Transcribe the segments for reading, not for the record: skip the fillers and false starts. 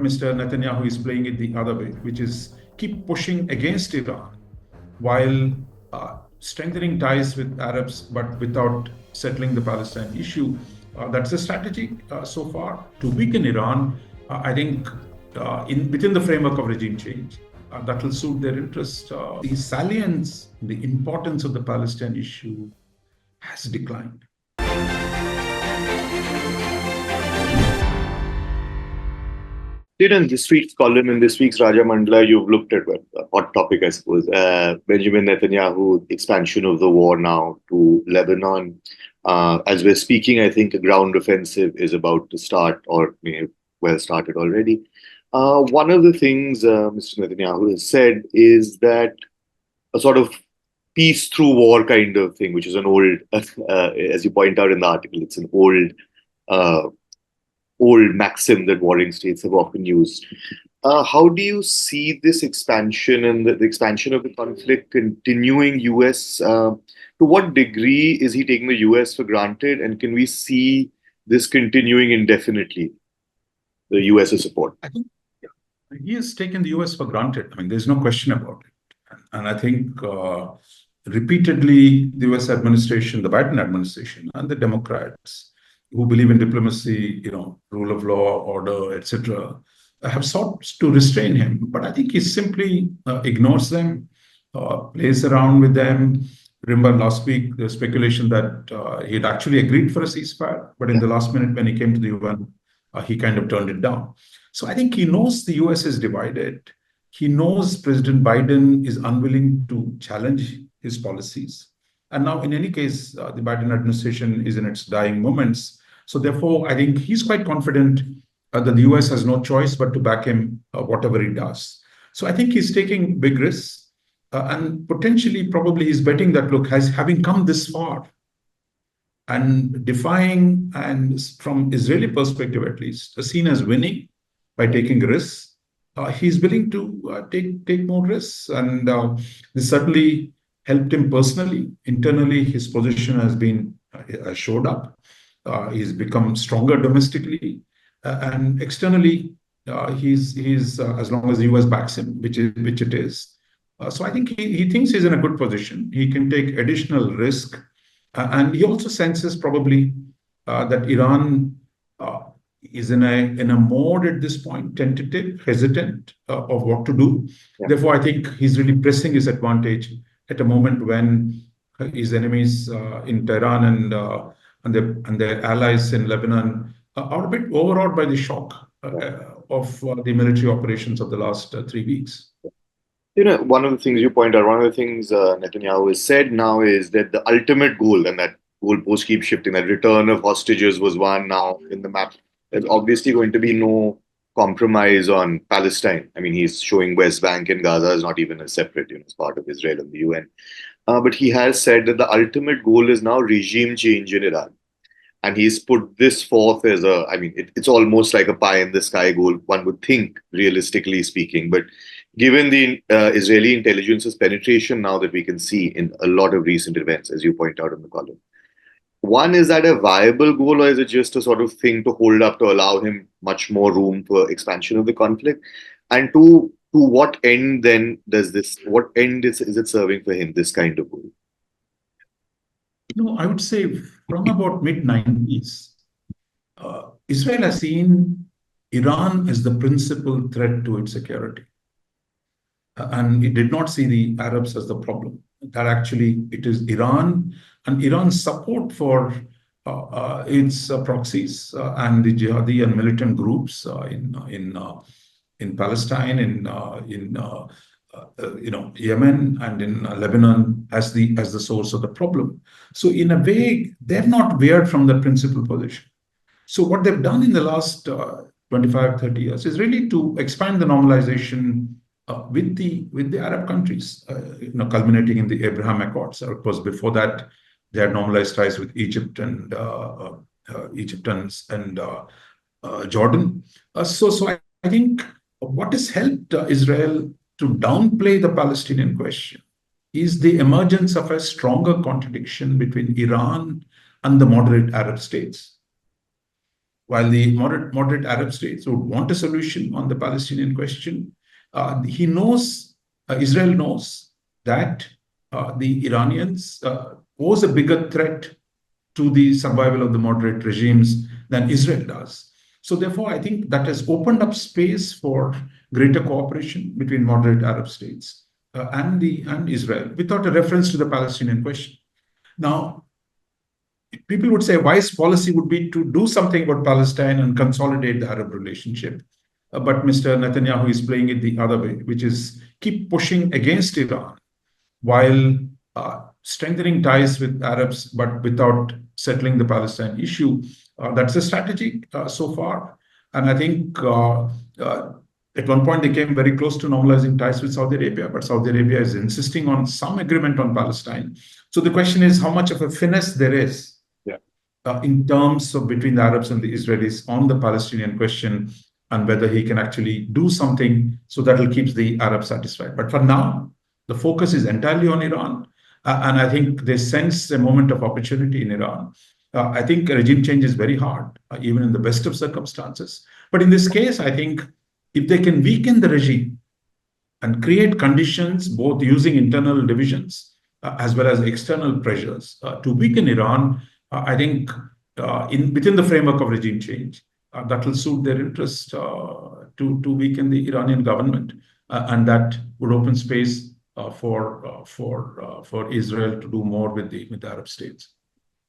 Mr. Netanyahu is playing it the other way, which is keep pushing against Iran while strengthening ties with Arabs, but without settling the Palestine issue. That's the strategy so far to weaken Iran. I think within the framework of regime change, that will suit their interest. The salience, the importance of the Palestine issue has declined. In this week's column, in this week's Raja Mandala, you've looked at a hot topic, I suppose. Benjamin Netanyahu, expansion of the war now to Lebanon. As we're speaking, I think a ground offensive is about to start, or may have well started already. One of the things Mr. Netanyahu has said is that a sort of peace through war kind of thing, which is an old, as you point out in the article, it's an old maxim that warring states have often used. How do you see this expansion and the expansion of the conflict continuing? US, to what degree is he taking the US for granted, and can we see this continuing indefinitely, the US's support? I think he has taken the US for granted. I mean, there's no question about it. And I think repeatedly, the US administration, the Biden administration, and the Democrats who believe in diplomacy, rule of law, order, etc., have sought to restrain him. But I think he simply ignores them, plays around with them. Remember last week, the speculation that he had actually agreed for a ceasefire, but in the last minute when he came to the UN, he kind of turned it down. So I think he knows the US is divided. He knows President Biden is unwilling to challenge his policies. And now, in any case, the Biden administration is in its dying moments. So therefore, I think he's quite confident that the US has no choice but to back him, whatever he does. So I think he's taking big risks. And potentially, probably he's betting that, look, having come this far and defying, and from Israeli perspective at least, seen as winning by taking risks, he's willing to take more risks. And this certainly helped him personally. Internally, his position has been shored up. He's become stronger domestically. And externally, he's as long as the US backs him, which it is. So I think he thinks he's in a good position. He can take additional risk. And he also senses probably that Iran is in a mode at this point, tentative, hesitant of what to do. Yeah. Therefore, I think he's really pressing his advantage at a moment when his enemies in Tehran and their allies in Lebanon are a bit overawed by the shock of the military operations of the last 3 weeks. One of the things you point out, one of the things Netanyahu has said now is that the ultimate goal, and that goalpost keeps shifting, that return of hostages was one now in the map. There's obviously going to be no compromise on Palestine. I mean, he's showing West Bank and Gaza is not even a separate, as part of Israel and the UN. But he has said that the ultimate goal is now regime change in Iran. And he's put this forth as it's almost like a pie in the sky goal, one would think, realistically speaking. But given the Israeli intelligence's penetration now that we can see in a lot of recent events, as you point out in the column, one, is that a viable goal, or is it just a sort of thing to hold up to allow him much more room for expansion of the conflict? And to what end then what end is it serving for him, this kind of goal? No, I would say from about mid-90s, Israel has seen Iran as the principal threat to its security. And it did not see the Arabs as the problem. That actually, it is Iran and Iran's support for its proxies and the jihadi and militant groups in Palestine, in Yemen, and in Lebanon as the source of the problem. So in a way, they're not veered from the principal position. So what they've done in the last 25, 30 years is really to expand the normalization with the Arab countries, culminating in the Abraham Accords. Of course, before that, they had normalized ties with Egypt and Jordan. So I think what has helped Israel to downplay the Palestinian question is the emergence of a stronger contradiction between Iran and the moderate Arab states. while the moderate Arab states would want a solution on the Palestinian question, Israel knows that the Iranians pose a bigger threat to the survival of the moderate regimes than Israel does. So therefore, I think that has opened up space for greater cooperation between moderate Arab states and Israel, without a reference to the Palestinian question. Now, people would say a wise policy would be to do something about Palestine and consolidate the Arab relationship. But Mr. Netanyahu is playing it the other way, which is keep pushing against Iran while strengthening ties with Arabs, but without settling the Palestine issue. That's the strategy so far. And I think at one point they came very close to normalizing ties with Saudi Arabia, but Saudi Arabia is insisting on some agreement on Palestine. So the question is how much of a finesse there is in terms of between the Arabs and the Israelis on the Palestinian question, and whether he can actually do something so that will keep the Arabs satisfied. But for now, the focus is entirely on Iran. And I think they sense a moment of opportunity in Iran. I think regime change is very hard, even in the best of circumstances. But in this case, I think if they can weaken the regime and create conditions, both using internal divisions as well as external pressures to weaken Iran, I think within the framework of regime change, that will suit their interest to weaken the Iranian government, and that would open space for Israel to do more with the Arab states.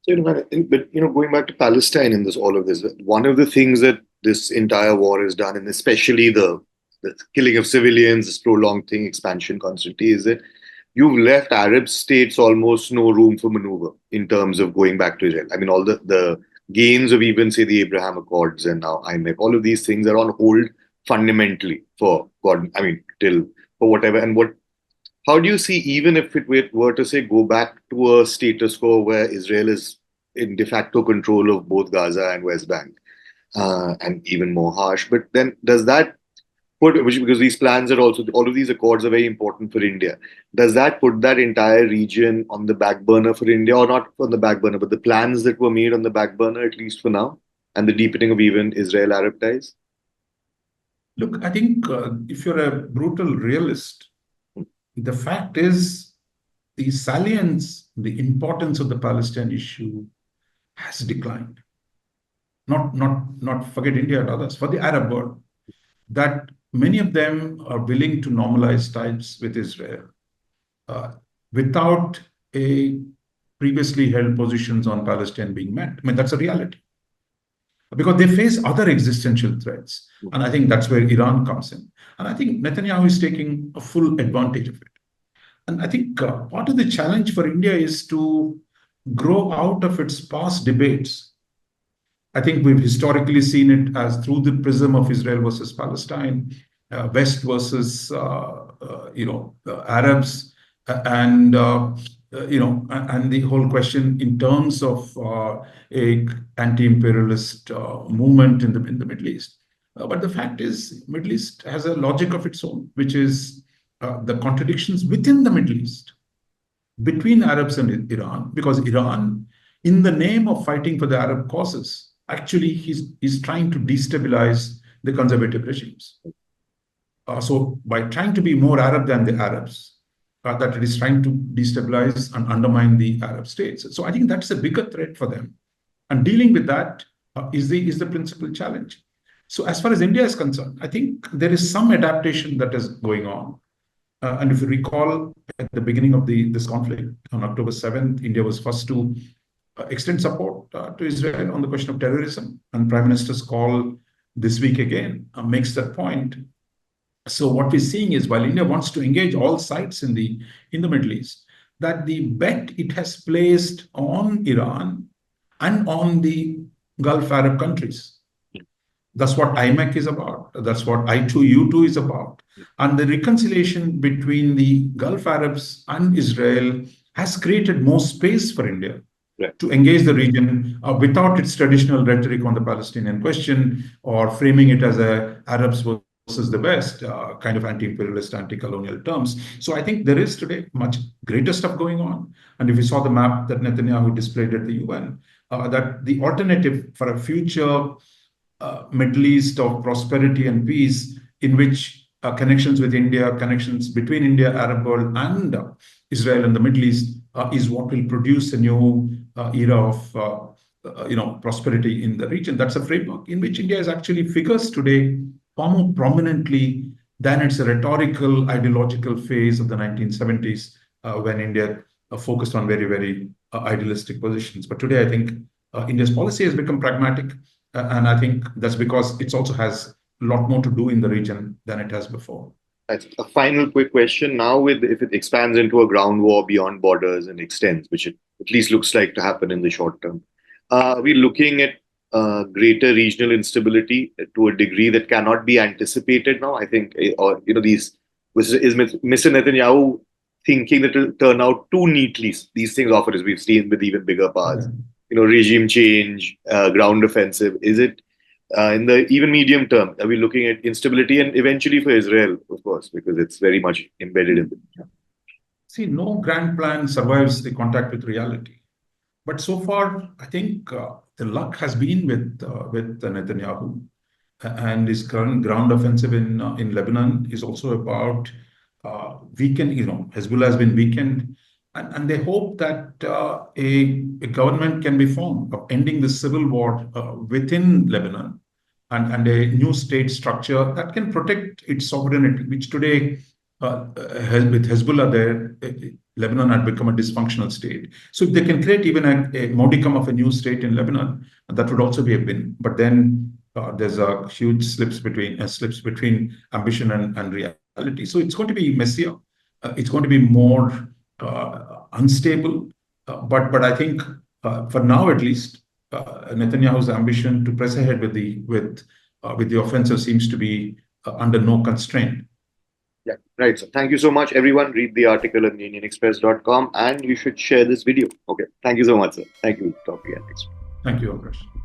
So, but going back to Palestine in all of this, one of the things that this entire war has done, and especially the killing of civilians, this prolonged thing, expansion constantly, is that you've left Arab states almost no room for maneuver in terms of going back to Israel. I mean, all the gains of even, say, the Abraham Accords and now IMEC, all of these things are on hold fundamentally for God, I mean, till for whatever. And how do you see, even if it were to say go back to a status quo where Israel is in de facto control of both Gaza and West Bank, and even more harsh, but then does that because these plans are also, all of these accords are very important for India. Does that put that entire region on the back burner for India, or not on the back burner, but the plans that were made on the back burner, at least for now, and the deepening of even Israel-Arab ties? Look, I think if you're a brutal realist, the fact is the salience, the importance of the Palestine issue has declined. Not forget India and others, for the Arab world, that many of them are willing to normalize ties with Israel without a previously held positions on Palestine being met. I mean, that's a reality. Because they face other existential threats. And I think that's where Iran comes in. And I think Netanyahu is taking a full advantage of it. And I think part of the challenge for India is to grow out of its past debates. I think we've historically seen it as through the prism of Israel versus Palestine, West versus Arabs, and and the whole question in terms of a anti-imperialist movement in the Middle East. But the fact is, Middle East has a logic of its own, which is the contradictions within the Middle East between Arabs and Iran, because Iran, in the name of fighting for the Arab causes, actually he's trying to destabilize the conservative regimes. So by trying to be more Arab than the Arabs, that it is trying to destabilize and undermine the Arab states. So I think that's a bigger threat for them. And dealing with that is the principal challenge. So as far as India is concerned, I think there is some adaptation that is going on. And if you recall, at the beginning of this conflict, on October 7th, India was first to extend support to Israel on the question of terrorism. And Prime Minister's call this week again makes that point. So what we're seeing is, while India wants to engage all sides in the Middle East, that the bet it has placed on Iran and on the Gulf Arab countries. That's what IMEC is about. That's what I2U2 is about. And the reconciliation between the Gulf Arabs and Israel has created more space for India to engage the region without its traditional rhetoric on the Palestinian question, or framing it as Arabs versus the West, kind of anti-imperialist, anti-colonial terms. So I think there is today much greater stuff going on. And if you saw the map that Netanyahu displayed at the UN, that the alternative for a future Middle East of prosperity and peace, in which connections with India, connections between India, Arab world, and Israel and the Middle East is what will produce a new era of prosperity in the region. That's a framework in which India is actually figures today far more prominently than its rhetorical, ideological phase of the 1970s, when India focused on very, very idealistic positions. But today, I think India's policy has become pragmatic, and I think that's because it also has a lot more to do in the region than it has before. That's a final quick question. Now, if it expands into a ground war beyond borders and extends, which it at least looks like to happen in the short term, we're looking at greater regional instability to a degree that cannot be anticipated now. I think, is Mr. Netanyahu thinking that it will turn out too neatly? These things often, as we've seen with even bigger powers, regime change, ground offensive. Is it in the even medium term? Are we looking at instability and eventually for Israel, of course, because it's very much embedded in it? See, no grand plan survives the contact with reality. But so far, I think the luck has been with Netanyahu, and his current ground offensive in Lebanon is also about weakened. Hezbollah has been weakened, and they hope that a government can be formed of ending the civil war within Lebanon, and a new state structure that can protect its sovereignty, which today, with Hezbollah there, Lebanon had become a dysfunctional state. So if they can create even a modicum of a new state in Lebanon, that would also be a win. But then there's a huge slips between ambition and reality. So it's going to be messier. It's going to be more unstable. But I think for now at least, Netanyahu's ambition to press ahead with the offensive seems to be under no constraint. Yeah, right. So thank you so much, everyone. Read the article on UnionExpress.com, and you should share this video. Okay. Thank you so much, sir. Thank you. Talk again next week. Thank you, Amrish.